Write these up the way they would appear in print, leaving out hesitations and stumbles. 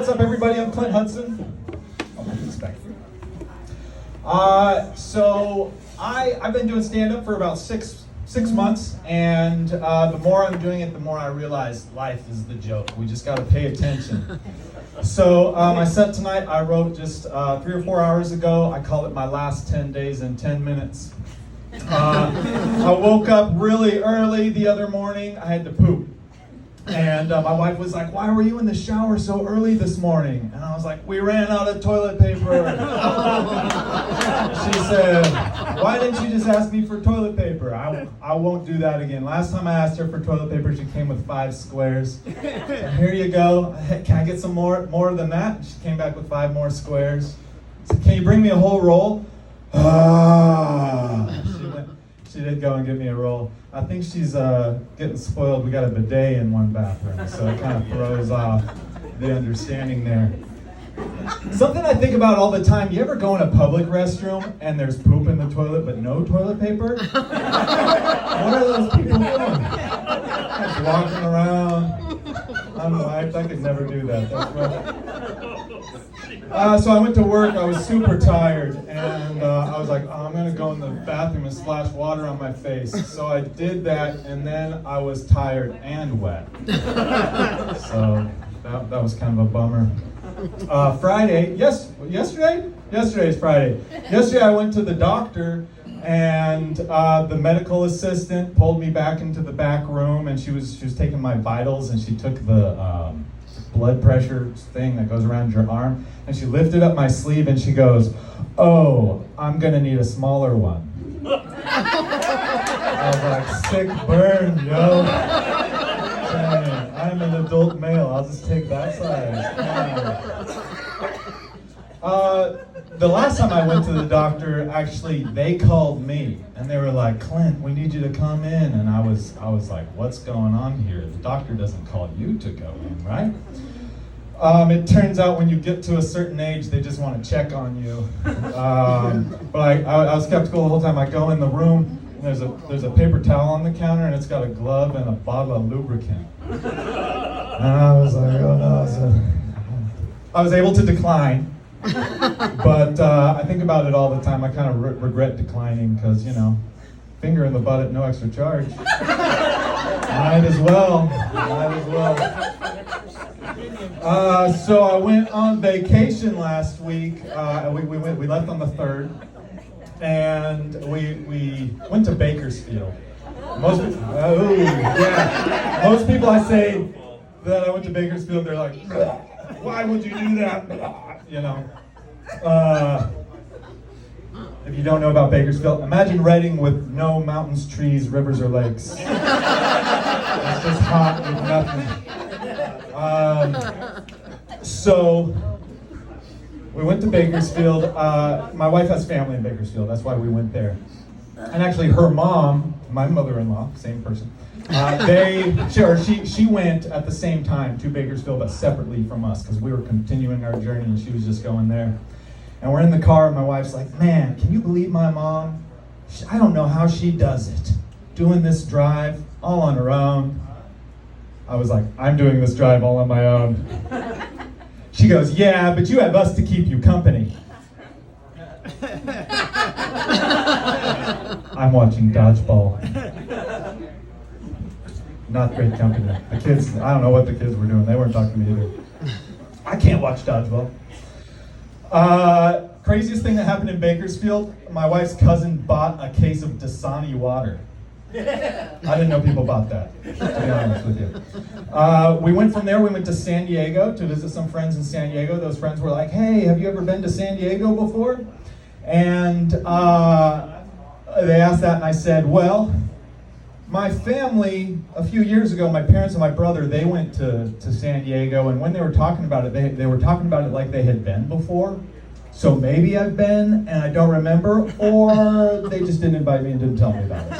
What's up, everybody? I'm Clint Hudson. I've been doing stand-up for about six months, and the more I'm doing it, the more I realize life is the joke. We just got to pay attention. So my set tonight, I wrote just 3 or 4 hours ago. I call it my last 10 days in 10 minutes. I woke up really early the other morning. I had to poop. And my wife was like, "Why were you in the shower so early this morning?" And I was like, "We ran out of toilet paper." She said, "Why didn't you just ask me for toilet paper?" I won't do that again. Last time I asked her for toilet paper, she came with 5 squares. Here you go. Can I get some more than that? And she came back with 5 more squares. I said, "Can you bring me a whole roll?" She did go and get me a roll. I think she's getting spoiled. We got a bidet in one bathroom, so it kind of throws off the understanding there. Something I think about all the time, you ever go in a public restroom and there's poop in the toilet but no toilet paper? What are those people doing? Just walking around, unwiped. I could never do that. That's rough. So I went to work. I was super tired, and I was like, "Oh, I'm going to go in the bathroom and splash water on my face." So I did that, and then I was tired and wet. So that was kind of a bummer. Friday, yesterday's Friday. Yesterday I went to the doctor, and the medical assistant pulled me back into the back room, and she was taking my vitals, and she took the blood pressure thing that goes around your arm, and she lifted up my sleeve and she goes, "Oh, I'm gonna need a smaller one." I was like, sick burn, yo. Dang, I'm an adult male, I'll just take that size. The last time I went to the doctor, actually, they called me, and they were like, "Clint, we need you to come in." And I was like, "What's going on here? The doctor doesn't call you to go in, right?" It turns out when you get to a certain age, they just want to check on you. But I was skeptical the whole time. I go in the room, and there's a paper towel on the counter, and it's got a glove and a bottle of lubricant. And I was like, "Oh no." So I was able to decline. But I think about it all the time. I kind of regret declining because, finger in the butt at no extra charge. Might as well. So I went on vacation last week. We left on the 3rd, and we went to Bakersfield. Most people I say that I went to Bakersfield, they're like, "Why would you do that?" If you don't know about Bakersfield, imagine Reading with no mountains, trees, rivers, or lakes. It's just hot with nothing. So we went to Bakersfield. My wife has family in Bakersfield. That's why we went there. And actually, her mom, my mother-in-law, same person, she went at the same time to Bakersfield, but separately from us, because we were continuing our journey and she was just going there. And we're in the car, and my wife's like, "Man, can you believe my mom? I don't know how she does it, doing this drive all on her own." I was like, "I'm doing this drive all on my own." She goes, "Yeah, but you have us to keep you company." I'm watching dodgeball. Not great company. The kids, I don't know what the kids were doing. They weren't talking to me either. I can't watch dodgeball. Craziest thing that happened in Bakersfield, my wife's cousin bought a case of Dasani water. I didn't know people bought that, to be honest with you. We went from there, we went to San Diego to visit some friends in San Diego. Those friends were like, "Hey, have you ever been to San Diego before?" And they asked that, and I said, "Well, my family, a few years ago, my parents and my brother, they went to San Diego, and when they were talking about it, they were talking about it like they had been before. So maybe I've been, and I don't remember, or they just didn't invite me and didn't tell me about it."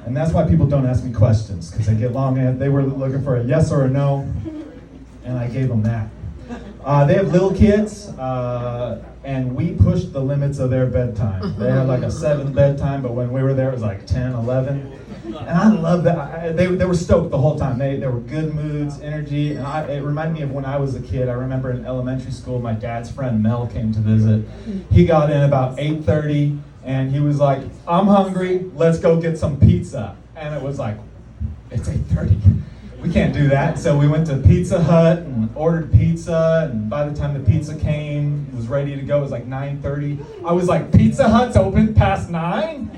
And that's why people don't ask me questions, because they get long, and they were looking for a yes or a no, and I gave them that. They have little kids, and we pushed the limits of their bedtime. They had like a 7 bedtime, but when we were there, it was like 10, 11. And I love that. They were stoked the whole time. They were good moods, energy, and it reminded me of when I was a kid. I remember in elementary school, my dad's friend Mel came to visit. He got in about 8:30, and he was like, "I'm hungry, let's go get some pizza." And it was like, it's 8:30. We can't do that. So we went to Pizza Hut and ordered pizza, and by the time the pizza came, it was ready to go. It was like 9:30. I was like, Pizza Hut's open past 9?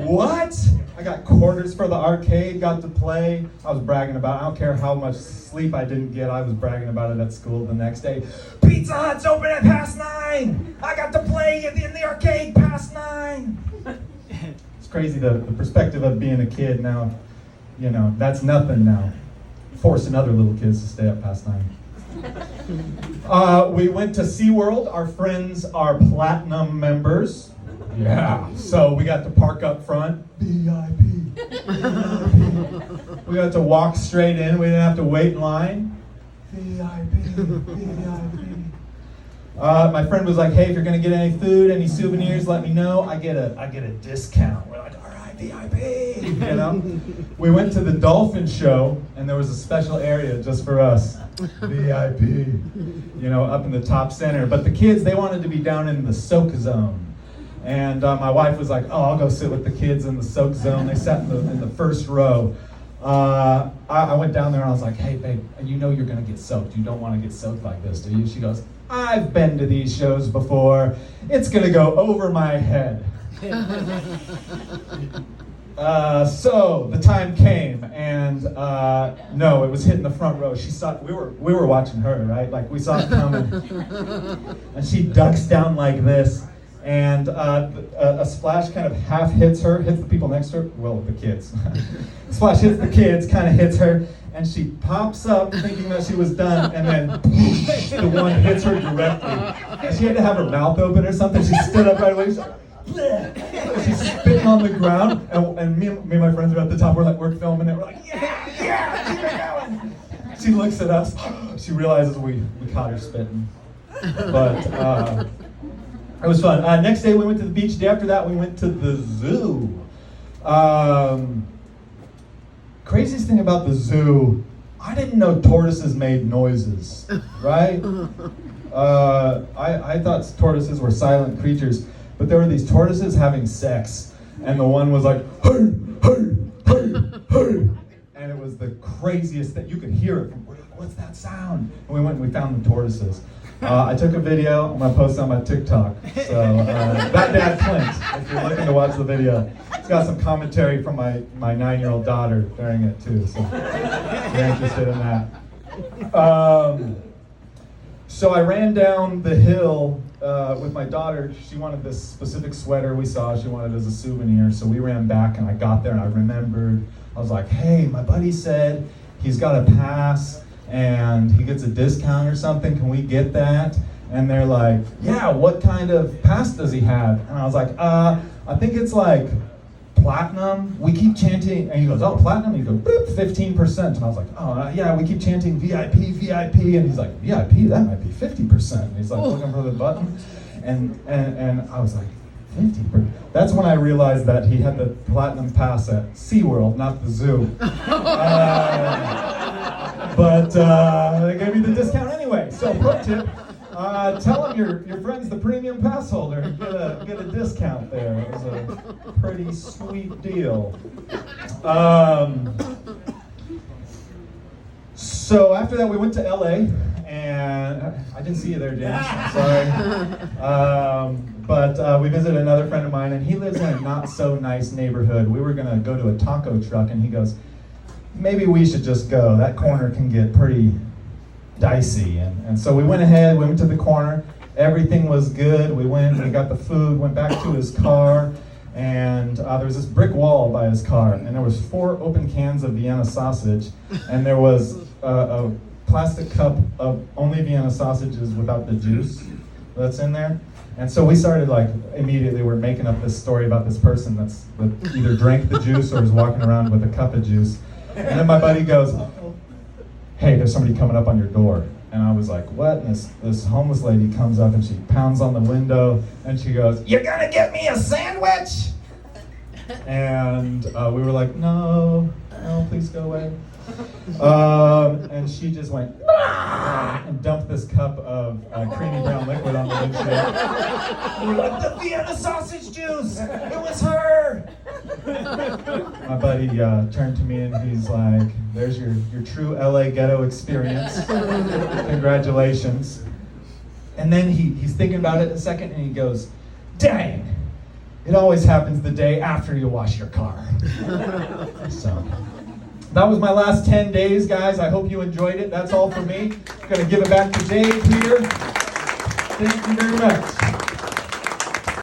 What? I got quarters for the arcade, got to play. I was bragging about it. I don't care how much sleep I didn't get, I was bragging about it at school the next day. Pizza Hut's open at past 9! I got to play in the arcade past 9! It's crazy, the perspective of being a kid now. You know, that's nothing now. Forcing other little kids to stay up past 9. We went to SeaWorld. Our friends are platinum members. Yeah, so we got to park up front. VIP. We got to walk straight in. We didn't have to wait in line. VIP. My friend was like, "Hey, if you're gonna get any food, any souvenirs, let me know. I get a discount." We're like, "All right, VIP." You know. We went to the dolphin show, and there was a special area just for us. VIP. You know, up in the top center. But the kids, they wanted to be down in the soak zone. And my wife was like, "Oh, I'll go sit with the kids in the soak zone." They sat in the first row. I went down there and I was like, "Hey, babe, you know you're going to get soaked. You don't want to get soaked like this, do you?" She goes, "I've been to these shows before. It's going to go over my head." So the time came, and no, it was hitting the front row. She saw we were watching her, right? Like we saw it coming, and she ducks down like this. And a splash kind of half hits her, hits the people next to her, well, the kids. Splash hits the kids, kind of hits her, and she pops up thinking that she was done, and then the one hits her directly. And she had to have her mouth open or something. She stood up right away. She's like, bleh. She's spitting on the ground, and me and my friends are at the top. We're filming it. We're like, yeah, keep it going. She looks at us. She realizes we caught her spitting. But it was fun. Next day we went to the beach. Day after that we went to the zoo. Craziest thing about the zoo, I didn't know tortoises made noises, right? I thought tortoises were silent creatures, but there were these tortoises having sex, and the one was like, hey, hey, hey, hey. And it was the craziest thing. You could hear it from, what's that sound? And we went and we found the tortoises. I took a video. I'm going to post it on my TikTok. So, that dad Clint, if you're looking to watch the video, it's got some commentary from my 9-year-old daughter during it too. So, if you're interested in that. So I ran down the hill with my daughter. She wanted this specific sweater we saw. She wanted it as a souvenir. So we ran back, and I got there, and I remembered. I was like, "Hey, my buddy said he's got a pass and he gets a discount or something. Can we get that?" And they're like, "Yeah, what kind of pass does he have?" And I was like, I think it's like platinum. We keep chanting," and he goes, "Oh, platinum?" And he goes, "Boop, 15%. And I was like, "Oh, yeah, we keep chanting VIP, VIP." And he's like, "VIP, that might be 50%. And he's like looking for the button. And I was like, 50%. That's when I realized that he had the platinum pass at SeaWorld, not the zoo. But they gave me the discount anyway. So pro tip, tell them your friend's the premium pass holder and get a discount there. It was a pretty sweet deal. So after that we went to LA, and I didn't see you there, James. I'm sorry. But we visited another friend of mine, and he lives in a not so nice neighborhood. We were gonna go to a taco truck, and he goes, "Maybe we should just go. That corner can get pretty dicey." And so we went ahead, we went to the corner. Everything was good. We got the food, went back to his car, and there was this brick wall by his car, and there was 4 open cans of Vienna sausage, and there was a plastic cup of only Vienna sausages without the juice that's in there. And so we started immediately we're making up this story about this person that either drank the juice or was walking around with a cup of juice. And then my buddy goes, "Hey, there's somebody coming up on your door." And I was like, "What?" And this homeless lady comes up and she pounds on the window and she goes, "You're gonna get me a sandwich?" And we were like, no, please go away. And she just went and dumped this cup of creamy brown liquid on the windshield. We were like, the Vienna sausage juice! It was her! My buddy turned to me and he's like, there's your true LA ghetto experience. Congratulations. And then he's thinking about it a second and he goes, dang, it always happens the day after you wash your car. So that was my last 10 days, guys. I hope you enjoyed it. That's all for me. I'm going to give it back to Dave here. Thank you very much.